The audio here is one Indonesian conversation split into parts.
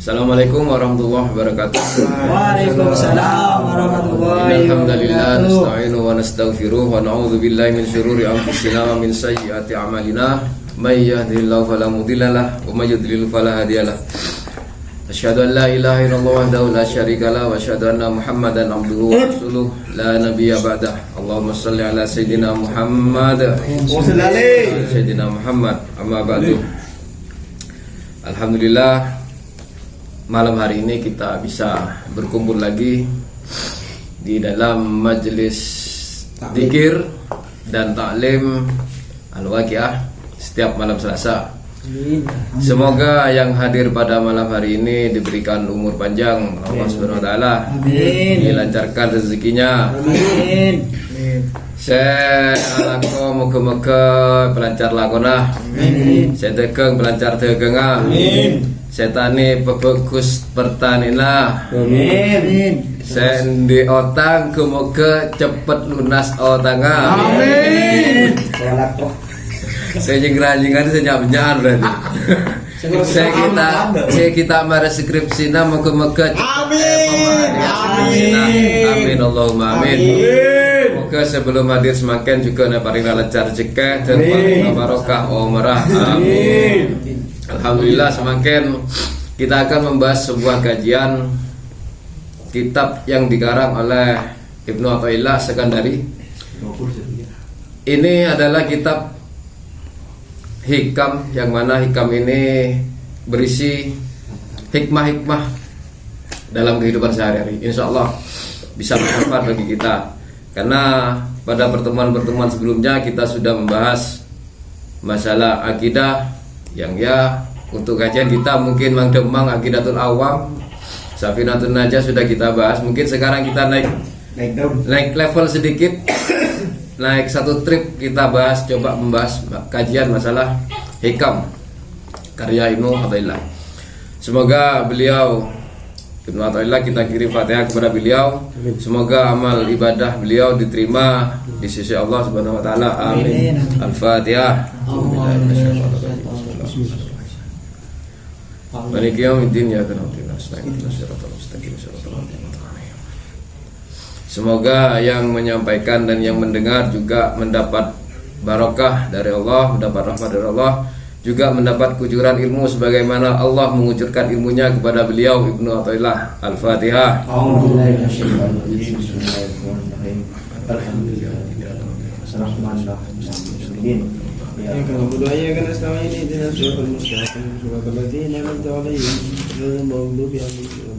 Assalamualaikum warahmatullahi wabarakatuh. Waalaikumsalam warahmatullahi Alhamdulillah wabarakatuh. nasta'inu wa nastaghfiruh wa na'udzu billahi min syururi anfusina wa min sayyiati a'malina. May yahdihillahu fala mudhillalah wa may yudlil fala hadiyalah. Asyhadu an la ilaha illallah wahdahu la syarikalah wa asyhadu anna Muhammadan abduhu wa rasuluh la nabiyya ba'dah. Allahumma shalli ala sayyidina Muhammad wa sayyidina Muhammad amma ba'du. Alhamdulillah, malam hari ini kita bisa berkumpul lagi di dalam majelis zikir dan taklim Al-Waqiah setiap malam Selasa. Semoga yang hadir pada malam hari ini diberikan umur panjang Allah Subhanahu wa taala. Amin. Dilancarkan rezekinya. Amin. Saya alako muka-muka pelancar lakonah. Amin. Saya tekeng pelancar tekengah. Amin. Setani pebagus pertanina. Amin. Saya di otang kemoga cepet lunas otanga. Amin. Saya jengran-jengran saya nyap-nyap berarti. Saya kita mara skripsina moga-moga amin Allahumma amin. Moga sebelum hadir semakin juga paringa lancar rezeki dan paringa barokah umrah amin. Alhamdulillah, semakin kita akan membahas sebuah kajian kitab yang dikarang oleh Ibnu Athaillah Sekandari. Ini adalah kitab hikam, yang mana hikam ini berisi hikmah-hikmah dalam kehidupan sehari-hari. Insya Allah bisa bermanfaat bagi kita, karena pada pertemuan-pertemuan sebelumnya kita sudah membahas masalah akidah, yang ya untuk kajian kita mungkin Mang Demang Aqidatul Awam, Safinatun Najah sudah kita bahas. Mungkin sekarang kita naik level sedikit, naik satu trip, kita bahas, coba membahas kajian masalah hikam karya Ibnu Athaillah. Semoga beliau Ibnu Athaillah, kita kirim Fatihah kepada beliau. Semoga amal ibadah beliau diterima di sisi Allah Subhanahu wa taala. Amin. Al-Fatihah. Maliki yaumiddin ya kana Semoga yang menyampaikan dan yang mendengar juga mendapat barokah dari Allah, mendapat rahmat dari Allah, juga mendapat kucuran ilmu sebagaimana Allah mengucurkan ilmunya kepada beliau Ibnu Athaillah. Al-Fatihah. Kalau berdoa kan selama ini dengan suratul mustaqim suratul ladzina an'amta 'alaihim ghairil maghdubi 'alaihim.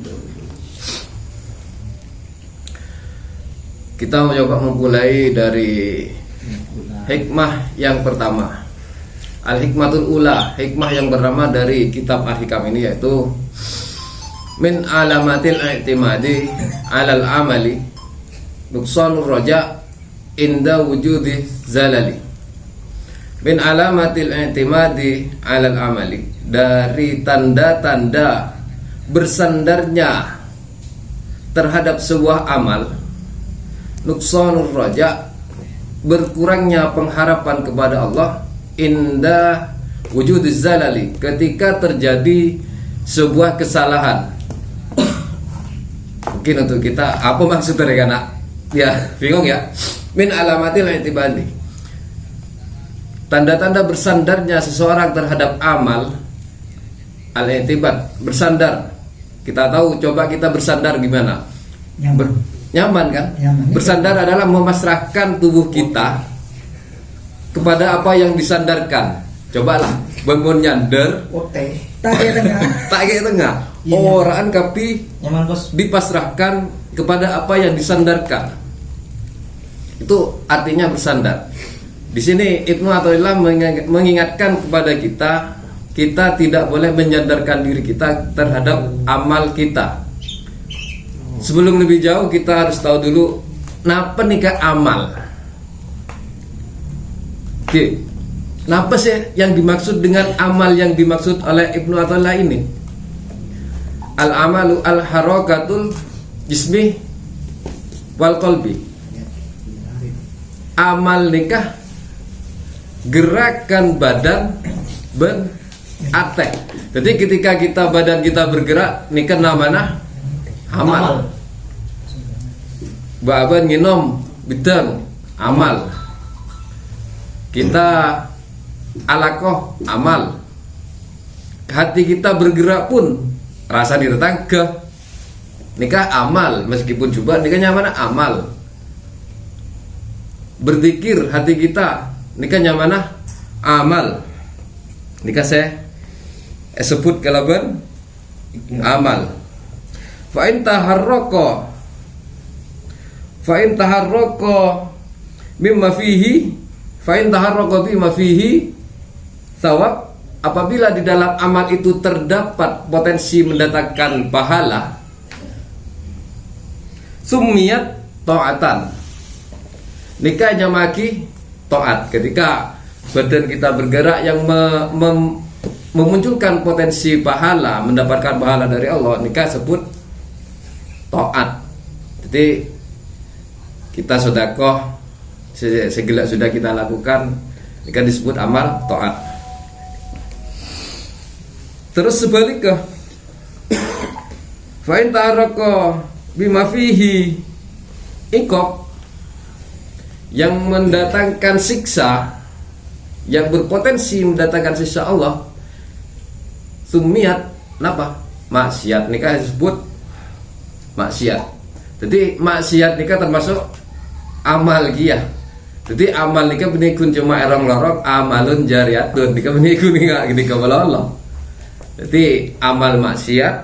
Kita mencoba memulai dari hikmah yang pertama. Al-hikmatul ula, hikmah yang pertama dari kitab Al-Hikam ini yaitu min alamatil i'timadi 'alal amali nuqsanur raja inda wujudi zalali. Min alamatil i'timadi 'alal amali, dari tanda-tanda bersandarnya terhadap sebuah amal, nuqsanur raja, berkurangnya pengharapan kepada Allah, inda wujudiz zalali, ketika terjadi sebuah kesalahan. Mungkin untuk kita apa maksud dari anak? Ya, bingung ya. Min alamatil i'timadi, tanda-tanda bersandarnya seseorang terhadap amal. Al-i'tibad, bersandar. Kita tahu, coba kita bersandar gimana? Nyaman kan? Nyaman. Bersandar adalah memasrahkan tubuh kita kepada apa yang disandarkan. Cobalah bangun nyander, Tak ada tengah. tak kayak tengah. Iya. Orang kapi Nyaman bos. dipasrahkan kepada apa yang disandarkan. Itu artinya bersandar. Di sini Ibnu Athaillah mengingatkan kepada kita, kita tidak boleh menyandarkan diri kita terhadap amal kita. Sebelum lebih jauh, kita harus tahu dulu napa nikah amal. Oke, napa sih yang dimaksud dengan amal yang dimaksud oleh Ibnu Athaillah ini? Al-amalu al-harakatul jismi wal qalbi. Amal nikah gerakan badan Ateh. Jadi ketika badan kita bergerak, ini kan namanya amal. Baban nginom bidang amal. Kita alakoh amal. Hati kita bergerak pun rasa diretang ke nikah amal, meskipun juga nikahnya mana amal. Berzikir hati kita nikahnya mana amal. Nikah saya sebut kalaban amal. Fa in taharraqa mimma fihi fa in taharraqa bima fihi sawab. Apabila di dalam amal itu terdapat potensi mendatangkan pahala, summiyat ta'atan, nikahnya maki taat. Ketika badan kita bergerak yang memunculkan potensi pahala, mendapatkan pahala dari Allah, nikah sebut taat. Jadi kita sedekah segala sudah kita lakukan, nikah disebut amal taat. Terus sebaliknya, fa in taraka bima fihi iqab, yang mendatangkan siksa, yang berpotensi mendatangkan siksa Allah, sumiat napa? Maksiat. Nikah disebut maksiat. Jadi maksiat nikah termasuk amal giyah. Jadi amal nikah benikun cuma erong lorong amalun jariyatun. Nikah benikun enggak gini kepada Allah. Jadi amal maksiat,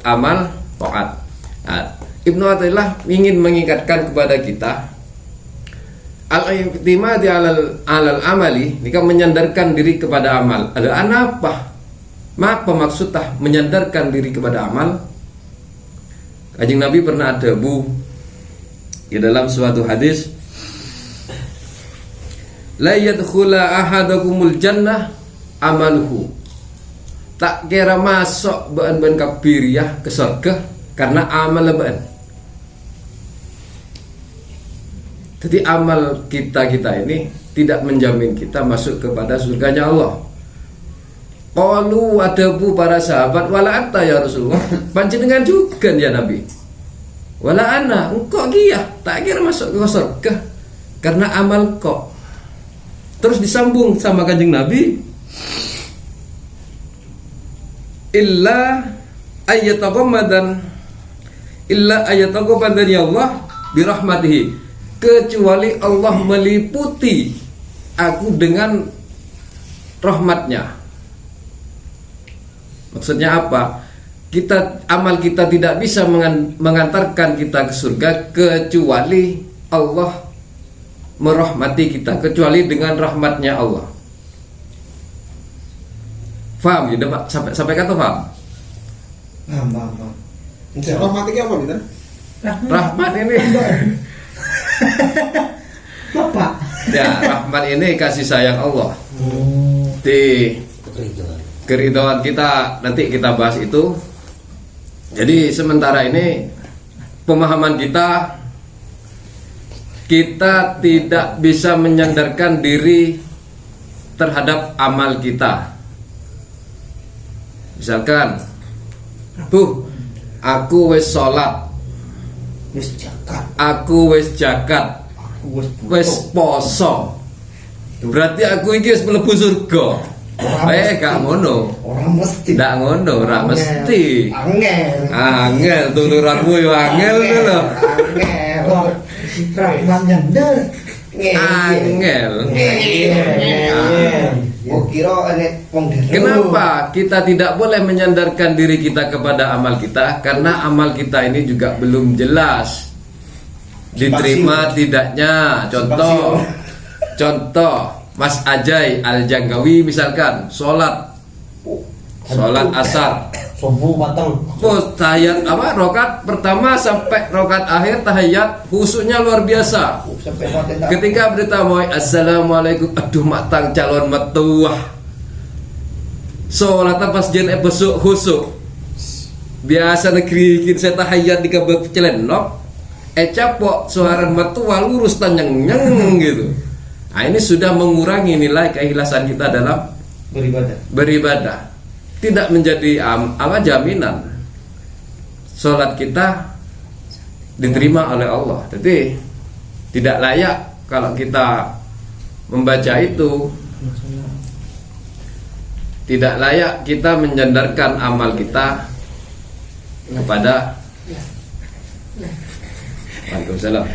amal taat. Nah, Ibnu Athaillah ingin mengingatkan kepada kita al-i'timadi alal amali, nikah menyandarkan diri kepada amal. Ada apa? Apa maksudnya menyandarkan diri kepada amal? Kanjeng Nabi pernah ada di dalam suatu hadis, la yadkhula ahadakumul jannah amaluhu. Tak kira masuk ban kabiriyah ke surga karena amal ban. Jadi amal kita ini tidak menjamin kita masuk kepada surganya Allah. Qalu adabu para sahabat, wala anta ya Rasulullah. Panjenengan juga ya Nabi. Wala ana, engkau giyah tak kira masuk ke surga karena amal kok. Terus disambung sama Kanjeng Nabi, illa ayataqamadan ya Allah birahmatihi, kecuali Allah meliputi aku dengan rahmatnya. Maksudnya apa? Amal kita tidak bisa mengantarkan kita ke surga kecuali Allah merahmati kita, kecuali dengan rahmatnya Allah. Faham gitu Pak? Sampai kata paham? Paham. Rahmatnya apa gitu? Rahmat ini Bapak. ya, rahmat ini kasih sayang Allah. Di keridhaan kita nanti kita bahas itu. Jadi sementara ini pemahaman kita tidak bisa menyandarkan diri terhadap amal kita. Misalkan, aku wis sholat, aku wis zakat, wis poso, berarti aku iki wis mlebu surga. Gak ngono. Orang mesti. Ndak ngono, ora mesti. Angel tuluranmu yo angel lho. Rahman nyender. Angel. Kira Kenapa kita tidak boleh menyandarkan diri kita kepada amal kita? Karena amal kita ini juga belum jelas diterima tidaknya. Contoh Mas Ajay Al-Janggawi misalkan sholat asar, subuh matang. tahiyat rokat pertama sampai rokat akhir tahiyat khusyuknya luar biasa. Ketika beritahu assalamualaikum, aduh matang calon metuah. Sholat pas jen besok khusyuk. Biasa negeri kin saya tahiyat di kabel celenok, capok suara metuah lurus tanjang gitu. Nah, ini sudah mengurangi nilai keikhlasan kita dalam beribadah. tidak menjadi jaminan sholat kita diterima oleh Allah. Jadi tidak layak kalau kita membaca itu, tidak layak kita menyandarkan amal kita kepada Waalaikumsalam.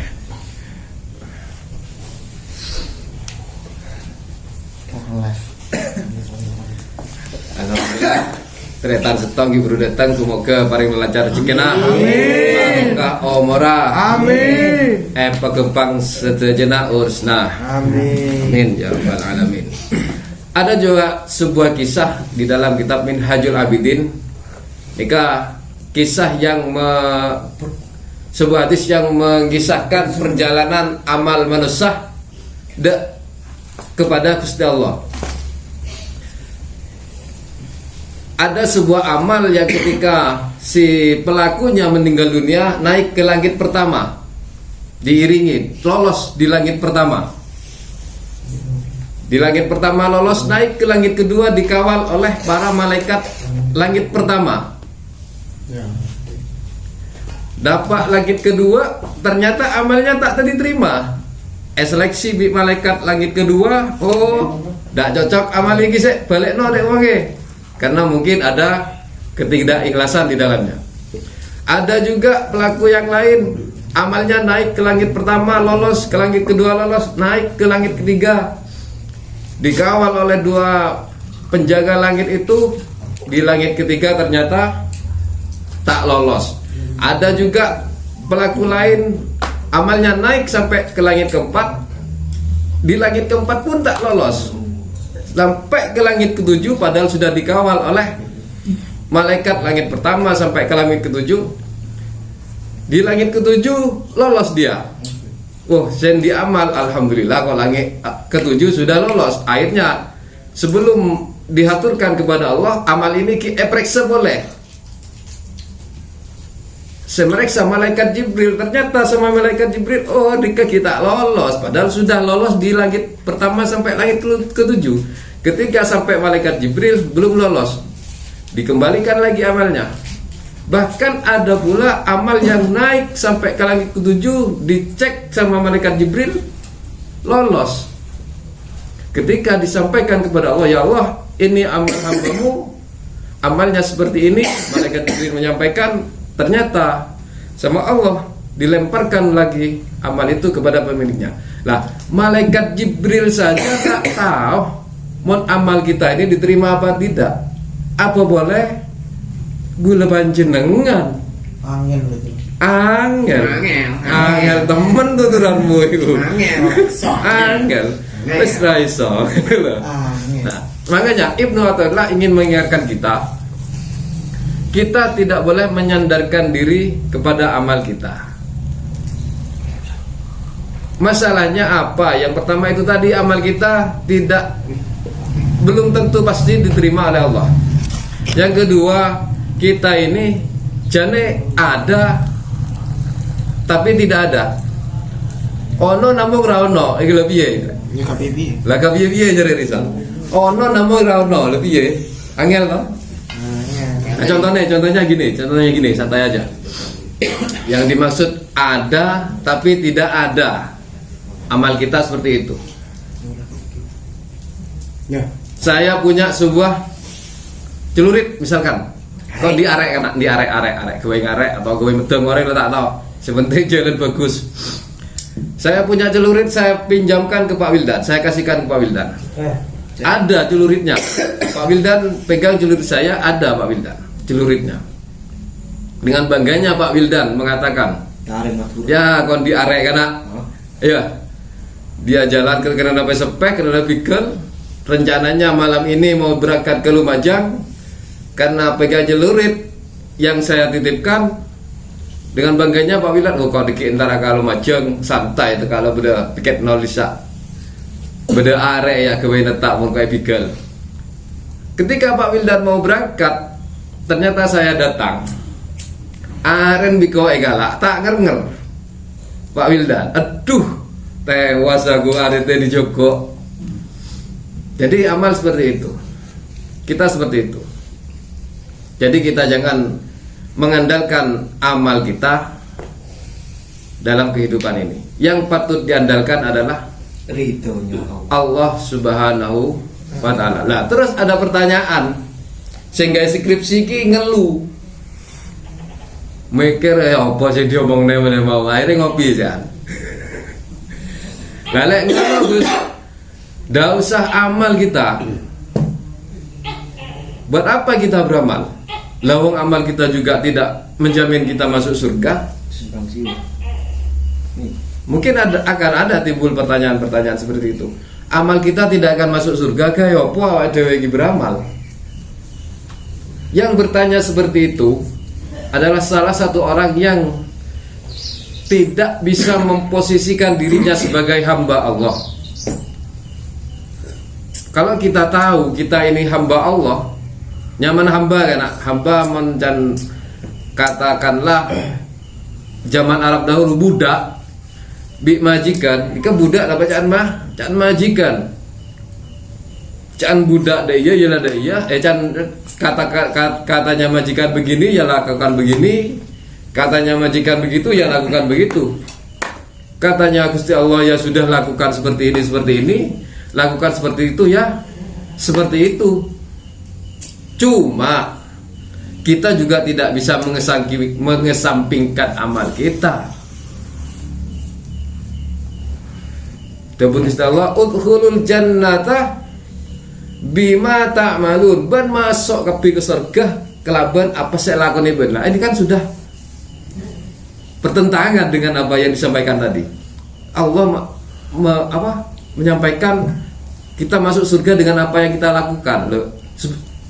Alhamdulillah. Tretan setong ibu datang semoga paling lancar rezekina. Amin. Omora. Amin. Pagempang sedejena ursna. Amin. Amin ya rabbal alamin. Ada juga sebuah kisah di dalam kitab Minhajul Abidin. Nika kisah yang sebuah hadis yang mengisahkan perjalanan amal manusia kepada Gusti Allah. Ada sebuah amal yang ketika si pelakunya meninggal dunia naik ke langit pertama, diiringi lolos di langit pertama. Di langit pertama lolos, naik ke langit kedua dikawal oleh para malaikat langit pertama. Dapat langit kedua, ternyata amalnya tak diterima. Seleksi bi malaikat langit kedua, tak cocok amal ini sih, balik no dek wangi. Karena mungkin ada ketidakikhlasan di dalamnya. Ada juga pelaku yang lain, amalnya naik ke langit pertama lolos, ke langit kedua lolos, naik ke langit ketiga, dikawal oleh dua penjaga langit itu. Di langit ketiga ternyata tak lolos. Ada juga pelaku lain, amalnya naik sampai ke langit keempat, di langit keempat pun tak lolos, sampai ke langit ketujuh, padahal sudah dikawal oleh malaikat langit pertama sampai ke langit ketujuh. Di langit ketujuh lolos dia. Sen di amal, alhamdulillah kok langit ketujuh sudah lolos. Akhirnya sebelum dihaturkan kepada Allah, amal ini periksa boleh. Semeriksa malaikat Jibril, ternyata sama malaikat Jibril, dika kita lolos, padahal sudah lolos di langit pertama sampai langit ketujuh. Ketika sampai malaikat Jibril belum lolos, dikembalikan lagi amalnya. Bahkan ada pula amal yang naik sampai ke langit ketujuh, dicek sama malaikat Jibril, lolos. Ketika disampaikan kepada Allah, ya Allah, ini amal hambamu, amalnya seperti ini. Malaikat Jibril menyampaikan, ternyata sama Allah dilemparkan lagi amal itu kepada pemiliknya. Lah, malaikat Jibril saja tak tahu mon amal kita ini diterima apa tidak. Apa boleh gula panjenengan? Angel temen tuturanmu itu. Angel. Wis ra iso. Nah, makanya Ibnu Athaillah ingin mengingatkan kita tidak boleh menyandarkan diri kepada amal kita. Masalahnya apa? Yang pertama itu tadi, amal kita belum tentu pasti diterima oleh Allah. Yang kedua, kita ini jane ada tapi tidak ada. Ono namung ra ono, iki lho piye? Ya kapiye? Lah kapiye jare Rizal. Ono namung ra ono, lho piye? Angel to? Nah, contohnya gini, santai aja. Yang dimaksud ada tapi tidak ada, amal kita seperti itu. Ya. Saya punya sebuah celurit misalkan, kok diarek gawe ngarek atau gawe medeng orang tak tahu. Sebentar jalan bagus. Saya punya celurit, saya pinjamkan ke Pak Wildan, saya kasihkan ke Pak Wildan. Ada celuritnya. Pak Wildan pegang celurit saya, ada Pak Wildan celuritnya. Dengan bangganya Pak Wildan mengatakan, ya kon diarek kana. Iya. Dia jalan ke Kenana Pesepek, Kenana Pikel. Rencananya malam ini mau berangkat ke Lumajang. Karena pegang celurit yang saya titipkan, dengan bangganya Pak Wildan, kok dikit antara kalau Lumajang santai itu kalau beda tiket nol bisa. Beda arek ya gawe netak mun kayak Pikel. Ketika Pak Wildan mau berangkat, ternyata saya datang. Aren biko galak, tak nger. Pak Wildan, aduh, tewas aku arete di Joko. Jadi amal seperti itu. Kita seperti itu. Jadi kita jangan mengandalkan amal kita dalam kehidupan ini. Yang patut diandalkan adalah Ridhonya Allah. Allah Subhanahu wa ta'ala. Nah, terus ada pertanyaan sehingga skripsi ki ngeluh. Mikir ya apa sih diomongne mau akhirnya ngopi jan. Lah lek ngono Gus, ndak usah amal kita. Buat apa kita beramal? Lawang amal kita juga tidak menjamin kita masuk surga. Simpang siur. Mungkin akan ada timbul pertanyaan-pertanyaan seperti itu. Amal kita tidak akan masuk surga kaya apa awake dhewe iki beramal? Yang bertanya seperti itu adalah salah satu orang yang tidak bisa memposisikan dirinya sebagai hamba Allah. Kalau kita tahu kita ini hamba Allah, nyaman hamba kan? Hamba dan katakanlah zaman Arab dahulu budak, bi majikan, ika budak apa caan majikan, caan budak daya ya lah daya, caan katanya majikan begini ya lakukan begini, katanya majikan begitu ya lakukan begitu, katanya Gusti Allah ya sudah lakukan seperti ini, lakukan seperti itu ya seperti itu. Cuma kita juga tidak bisa mengesampingkan amal kita. Dapun istilah udkhulul jannata bima ta'malun, ban masuk ke surga kelaban apa saya lakukan ini. Nah, ini kan sudah bertentangan dengan apa yang disampaikan tadi. Allah menyampaikan kita masuk surga dengan apa yang kita lakukan. Loh,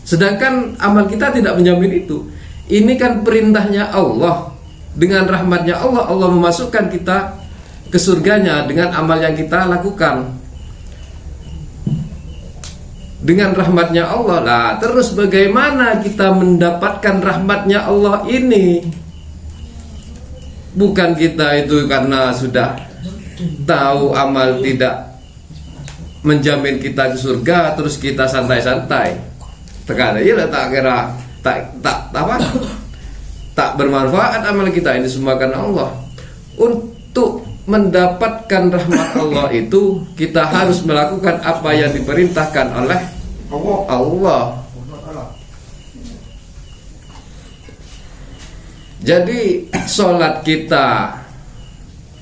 sedangkan amal kita tidak menjamin itu. Ini kan perintahnya Allah. Dengan rahmatnya Allah, Allah memasukkan kita ke surganya dengan amal yang kita lakukan. Dengan rahmatnya Allah lah. Terus bagaimana kita mendapatkan rahmatnya Allah ini? Bukan kita itu karena sudah tahu amal tidak menjamin kita ke surga, terus kita santai-santai. Tekan ya tak kira tak bermanfaat amal kita, ini semua karena Allah. Untuk mendapatkan rahmat Allah itu kita harus melakukan apa yang diperintahkan oleh Allah. Jadi sholat kita,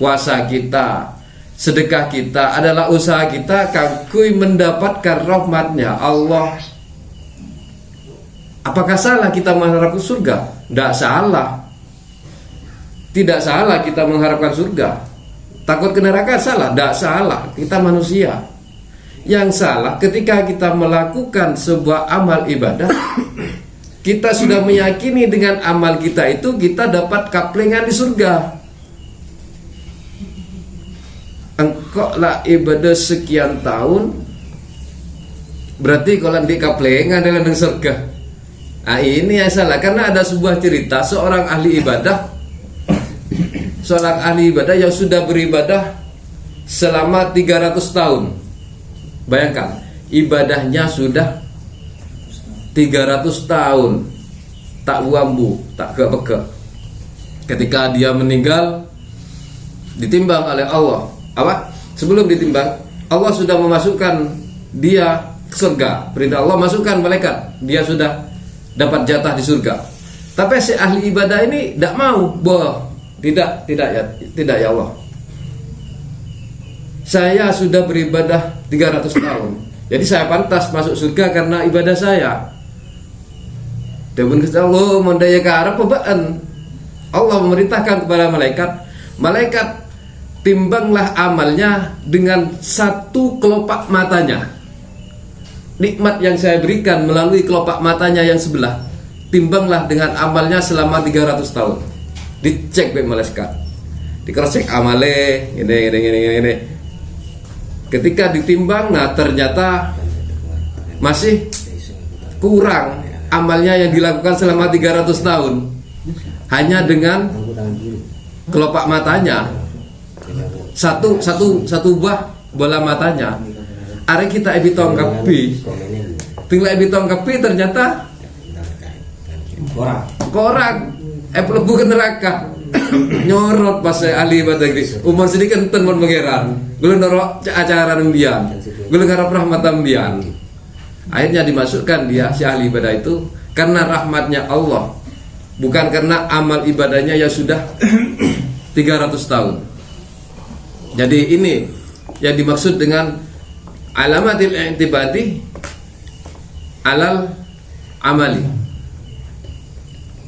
puasa kita, sedekah kita adalah usaha kita kagui mendapatkan rahmatnya Allah. Apakah salah kita mengharapkan surga? Tidak salah. Tidak salah kita mengharapkan surga. Takut ke neraka salah? Tidak salah. Kita manusia. Yang salah ketika kita melakukan sebuah amal ibadah, kita sudah meyakini dengan amal kita itu kita dapat kaplingan di surga. Engkau lah ibadah sekian tahun, berarti kalau di kaplingan adalah di surga. Nah, ini yang salah, karena ada sebuah cerita seorang ahli ibadah yang sudah beribadah selama 300 tahun. Bayangkan, ibadahnya sudah 300 tahun, tak wambu, tak ke. Ketika dia meninggal, ditimbang oleh Allah. Apa? Sebelum ditimbang, Allah sudah memasukkan dia ke surga. Perintah Allah masukkan malaikat, dia sudah dapat jatah di surga. Tapi si ahli ibadah ini tidak mau. Tidak ya Allah. Saya sudah beribadah 300 tahun. Jadi saya pantas masuk surga karena ibadah saya. Dan Allah mendaya ke arah pembaan. Allah memerintahkan kepada malaikat, timbanglah amalnya dengan satu kelopak matanya. Nikmat yang saya berikan melalui kelopak matanya yang sebelah, timbanglah dengan amalnya selama 300 tahun. Dicek oleh malaikat, dicek amale ini. Ketika ditimbang, nah ternyata masih kurang amalnya yang dilakukan selama 300 tahun. Hanya dengan kelopak matanya, satu buah bola matanya. Are kita ebitong kapi, tinggal ebitong kapi ternyata Orang. pelebu ke neraka. Nyorot pas ahli ibadah gini. Umur sedikit enten mon pangeran. Gula norok acara nembian. Gula ngarap rahmat nembian. Akhirnya dimasukkan dia si ahli ibadah itu karena rahmatnya Allah, bukan karena amal ibadahnya yang sudah 300 tahun. Jadi ini yang dimaksud dengan alamatil i'tibati alal amali.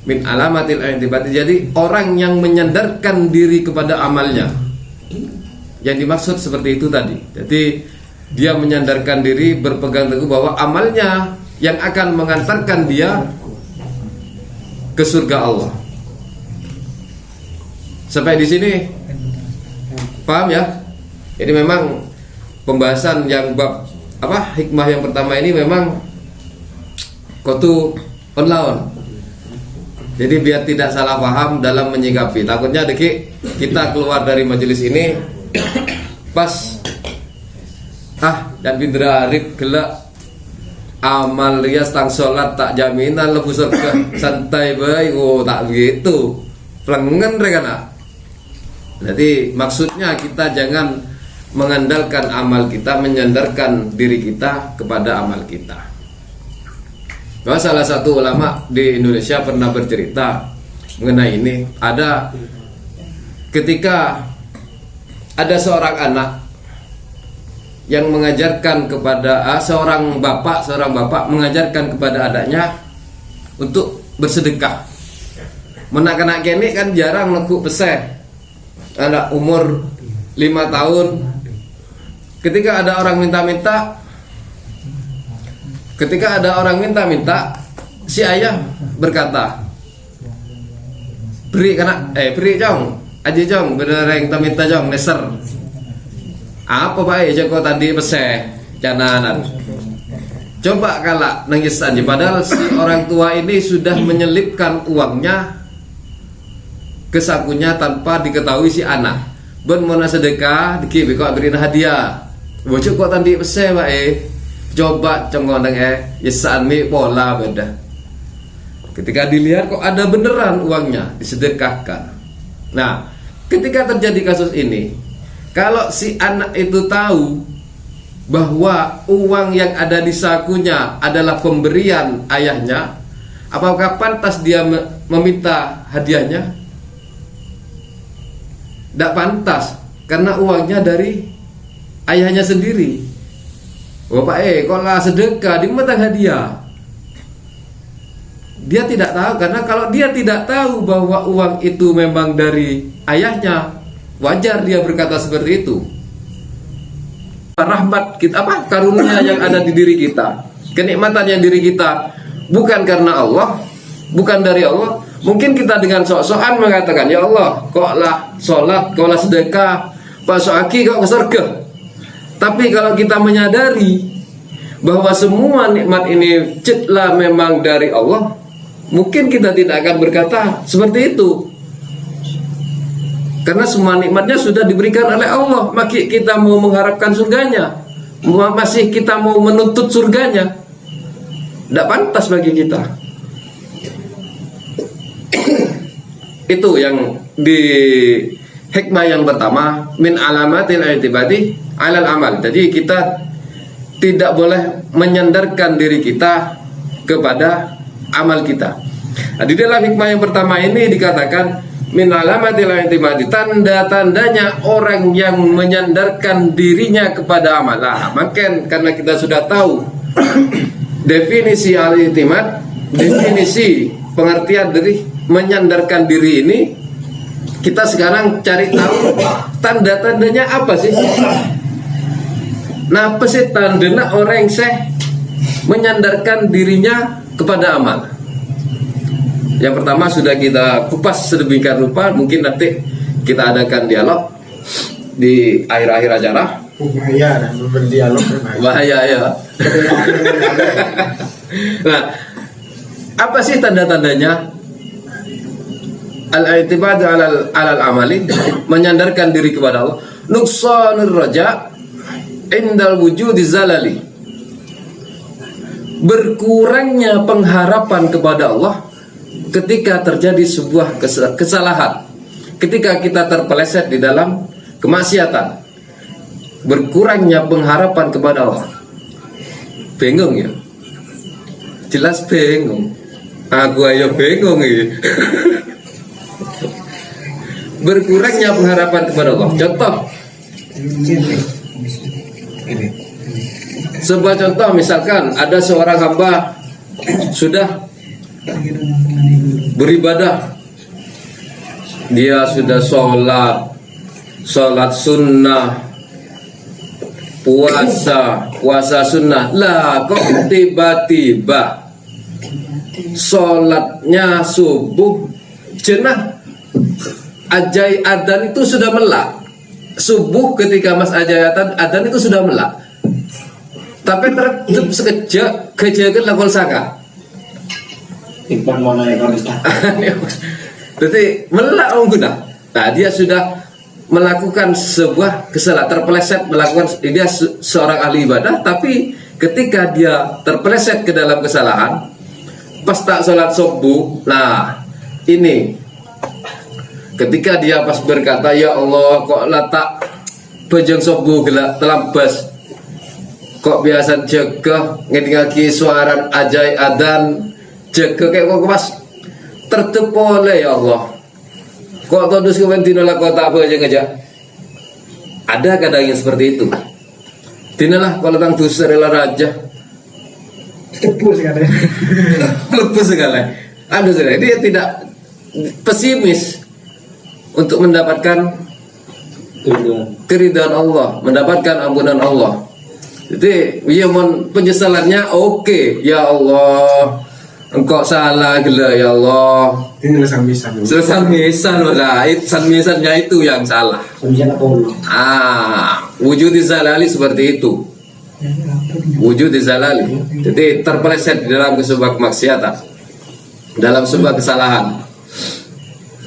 Min alamatil i'tibati, jadi orang yang menyandarkan diri kepada amalnya. Yang dimaksud seperti itu tadi. Jadi dia menyandarkan diri, berpegang teguh bahwa amalnya yang akan mengantarkan dia ke surga Allah. Sampai di sini paham ya? Jadi memang pembahasan yang bab hikmah yang pertama ini memang kotu onlaon. Jadi biar tidak salah paham dalam menyikapi. Takutnya kita keluar dari majelis ini pas dan bindra arif gelak amal rias tang sholat tak jaminan lebu surga santai baik. Tak begitu pelengen rekana. Jadi maksudnya kita jangan mengandalkan amal kita, menyandarkan diri kita kepada amal kita. Bahwa salah satu ulama di Indonesia pernah bercerita mengenai ini. Ada ketika ada seorang anak yang mengajarkan kepada seorang bapak mengajarkan kepada adanya untuk bersedekah. Menak-nak kene kan jarang nekuk peseh. Anak umur 5 tahun. Ketika ada orang minta-minta, si ayah berkata, beri jong, aja jong, bener yang minta jong, neser. Apa baik jago tadi peseh jananan. Coba kalak nangis aja, padahal si orang tua ini sudah menyelipkan uangnya ke sakunya tanpa diketahui si anak. Ben mau sedekah, dikit kok beri hadiah. Bocok kok tadi peseh baik. Coba cenggoneng yesaan mi pola beda. Ketika dilihat kok ada beneran uangnya disedekahkan. Nah, ketika terjadi kasus ini, kalau si anak itu tahu bahwa uang yang ada di sakunya adalah pemberian ayahnya, apakah pantas dia meminta hadiahnya? Tidak pantas, karena uangnya dari ayahnya sendiri. Bapak kalau sedekah dimetang hadiah. Dia tidak tahu, karena kalau dia tidak tahu bahwa uang itu memang dari ayahnya, wajar dia berkata seperti itu. Rahmat kita karunia yang ada di diri kita, kenikmatan yang diri kita bukan karena Allah, bukan dari Allah. Mungkin kita dengan sok-sokan mengatakan, ya Allah, kok lah sholat, kok lah sedekah, Pak Soaki kok ke surga. Tapi kalau kita menyadari bahwa semua nikmat ini citlah memang dari Allah, mungkin kita tidak akan berkata seperti itu. Karena semua nikmatnya sudah diberikan oleh Allah. Maka kita mau mengharapkan surganya, masih kita mau menuntut surganya, tidak pantas bagi kita. Itu yang di hikmah yang pertama, min alamatil i'tibati alal amal. Jadi kita tidak boleh menyandarkan diri kita kepada amal kita. Nah, di dalam hikmah yang pertama ini dikatakan min alamatil i'tibati, tanda-tandanya orang yang menyandarkan dirinya kepada amal. Nah, makin karena kita sudah tahu definisi al-i'timad, definisi pengertian dari menyandarkan diri ini, kita sekarang cari tahu tanda-tandanya apa sih? Nah, apa sih tandanya orang yang menyandarkan dirinya kepada amal? Yang pertama sudah kita kupas sedemikian rupa, mungkin nanti kita adakan dialog di akhir-akhir acara. Bahaya berdialog. Bahaya ya. Nah, apa sih tanda-tandanya? Al-i'tibad alal amali, menyandarkan diri kepada Allah. Nuqsanur raja indal wujudi zalali, berkurangnya pengharapan kepada Allah ketika terjadi sebuah kesalahan, ketika kita terpeleset di dalam kemaksiatan, berkurangnya pengharapan kepada Allah. Bingung ya? Jelas bingung. Aku ayo bingung ya. Berkurangnya pengharapan kepada Allah. Contoh, sebuah contoh misalkan ada seorang hamba sudah beribadah, dia sudah sholat sunnah, puasa sunnah, lah kok tiba-tiba sholatnya subuh jenah ajai adzan itu sudah melak. Subuh ketika mas ajai adzan itu sudah melak, tapi terkejut sekejap kejadian lakon saka. Ipan mana yang harus Jadi melak orang guna. Nah, dia sudah melakukan sebuah kesalahan, terpeleset melakukan, dia seorang ahli ibadah, tapi ketika dia terpeleset ke dalam kesalahan, pas tak sholat subuh, nah ini ketika dia pas berkata, ya Allah kok letak bejeng subuh gelak telambas, kok biasa jaga ngedingaki suara ajai adan jaga kayak kok pas tertepole ya Allah, kok todus kementina lah kota apa aja ngejak. Ada kadang yang seperti itu. Dinalah kalau tang dosa rela raja. Tepus sekali. Lepas sekali. Ada sekali. Dia tidak pesimis untuk mendapatkan keridhaan Allah, mendapatkan ampunan Allah. Jadi dia penyesalannya oke. Ya Allah, engkau salah gila ya Allah. Ini misal. Selesai misal lah, misalnya itu yang salah. Wujud zalali seperti itu. Wujud zalali. Jadi terpeleset di dalam sebuah kemaksiatan, dalam sebuah kesalahan.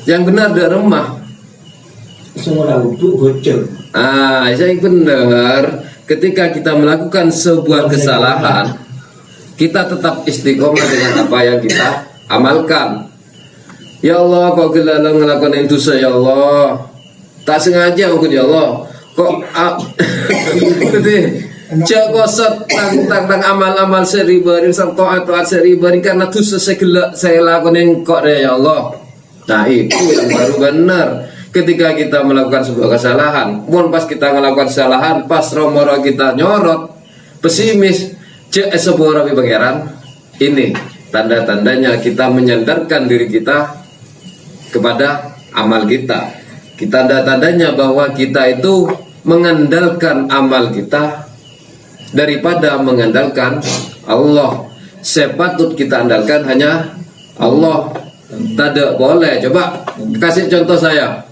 Yang benar dan remah. Semua itu bocor. Saya benar. Ketika kita melakukan sebuah kesalahan, kita tetap istiqomah dengan apa yang kita amalkan. Ya Allah, kok kita ngelakukan itu ya Allah, tak sengaja mungkin ya Allah, kok Cakosot tentang amal-amal seribari sang taat seribari karena tu saya lakukan kok ya Allah. Nah itu yang baru benar. Ketika kita melakukan sebuah kesalahan, pun pas kita melakukan kesalahan, pas romoro kita nyorot, pesimis, sebuah rapi pangeran, ini tanda-tandanya kita menyandarkan diri kita kepada amal kita. Tanda-tandanya bahwa kita itu mengandalkan amal kita daripada mengandalkan Allah. Sepatut kita andalkan hanya Allah. Tidak boleh. Coba kasih contoh saya.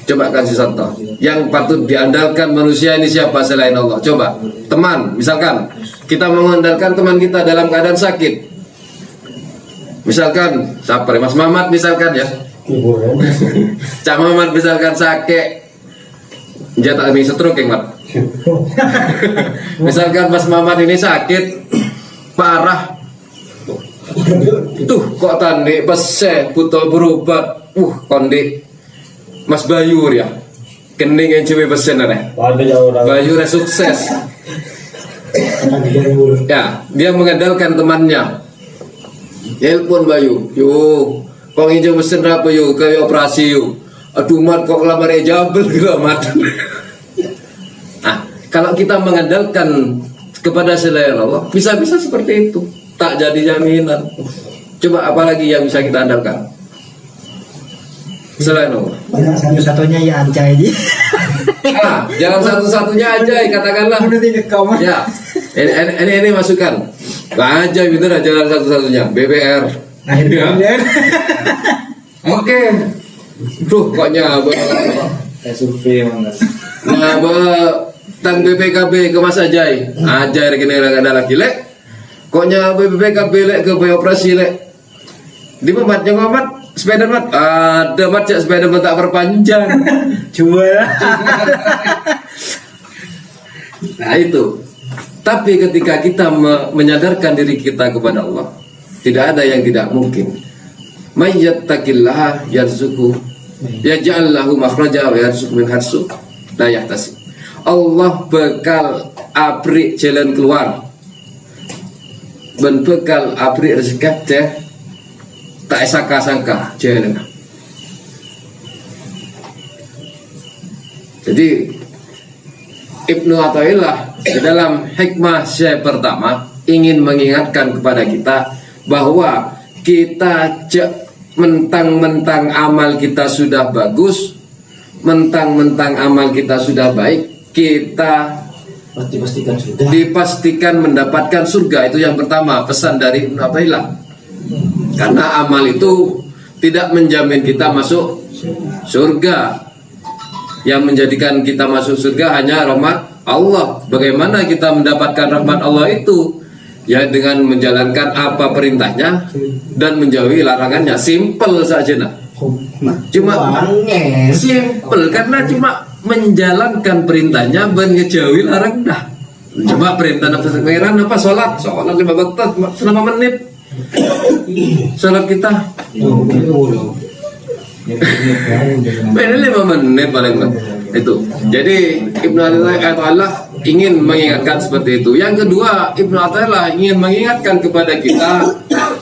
Coba kasih contoh. Yang patut diandalkan manusia ini siapa selain Allah? Coba teman, misalkan kita mengandalkan teman kita dalam keadaan sakit. Misalkan siapa? Mas Mamat misalkan ya. Cak Mamat misalkan sakit. Dia tak bisa stroke Mat. Misalkan Mas Mamat ini sakit parah. Tuh kok tadi pas butuh berobat. Kondi Mas Bayu ya. Kening yang cewek pesen Bayu sukses. Ya, dia mengandalkan temannya. Telepon Bayu, yo, kau hijau mesin apa yo, kayak operasi yo. Aduh mat kok lamar jabel gitu mat. Nah, kalau kita mengandalkan kepada selain Allah, bisa-bisa seperti itu, tak jadi jaminan. Coba apalagi yang bisa kita andalkan selain Allah? Satu-satunya ya aja aja. Jangan satu-satunya aja, katakanlah. Ya, ini masukan. Aja bener jalan satu-satunya BBR. Ya. Oke. Tuh koknya survei mana? Nah, tang BPKB ke Mas Ajai. Ajai gini ada lagi lek. Koknya BPKB lek ke operasi lek. Di Mamatnya Mamat sepeda mat. Ada mat sepeda mat tak perpanjang. Jual. Nah itu. Tapi ketika kita menyadarkan diri kita kepada Allah, Tidak ada yang tidak mungkin. May yattaqillaha yarzuqhu yaj'al lahu makhraja wa yarzuqhu min haitsu la yahtasib. Allah bakal abri jalan keluar, ben bakal abri rezeki teh tak sangka-sangka jalan. Jadi Ibnu Athaillah di dalam hikmah syekh pertama ingin mengingatkan kepada kita bahwa kita mentang-mentang amal kita sudah bagus, mentang-mentang amal kita sudah baik, kita dipastikan mendapatkan surga. Itu yang pertama pesan dari Ibnu Athaillah. Karena amal itu tidak menjamin kita masuk surga. Yang menjadikan kita masuk surga hanya rahmat Allah. Bagaimana kita mendapatkan rahmat Allah itu? Ya dengan menjalankan apa perintahnya dan menjauhi larangannya. Simple saja nah. Cuma simple karena cuma menjalankan perintahnya dan ngejauhi larangannya. Coba perintah nafas pangeran apa? Sholat 5 waktu selama menit. Sholat kita ini 5 menit paling itu. Jadi Ibnu Athaillah ingin mengingatkan seperti itu. Yang kedua, Ibnu Athaillah ingin mengingatkan kepada kita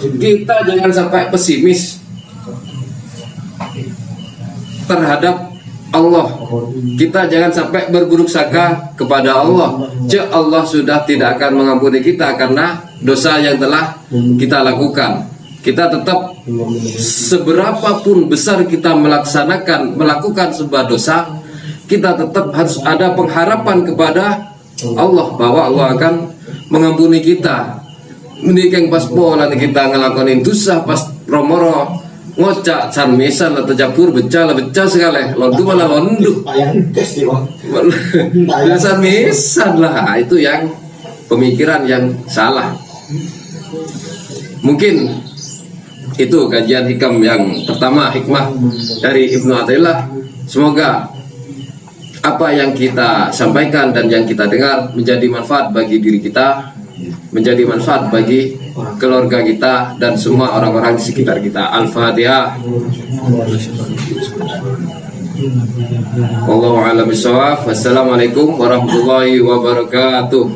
jangan sampai pesimis terhadap Allah. Kita jangan sampai berburuk sangka kepada Allah. Allah sudah tidak akan mengampuni kita karena dosa yang telah kita lakukan. Kita tetap seberapapun besar kita melakukan sebuah dosa, kita tetap harus ada pengharapan kepada Allah bahwa Allah akan mengampuni kita. Menikeng pas pola kita ngelakonin dosa pas romoro ngocak san misan atau japur becah sekali londu malah londu san misan lah. Itu yang pemikiran yang salah. Mungkin itu kajian hikam yang pertama, hikmah dari Ibnu Athaillah. Semoga apa yang kita sampaikan dan yang kita dengar menjadi manfaat bagi diri kita, menjadi manfaat bagi keluarga kita dan semua orang-orang di sekitar kita. Al-Fatihah. Wallahu a'lam bishawab. Wassalamualaikum warahmatullahi wabarakatuh.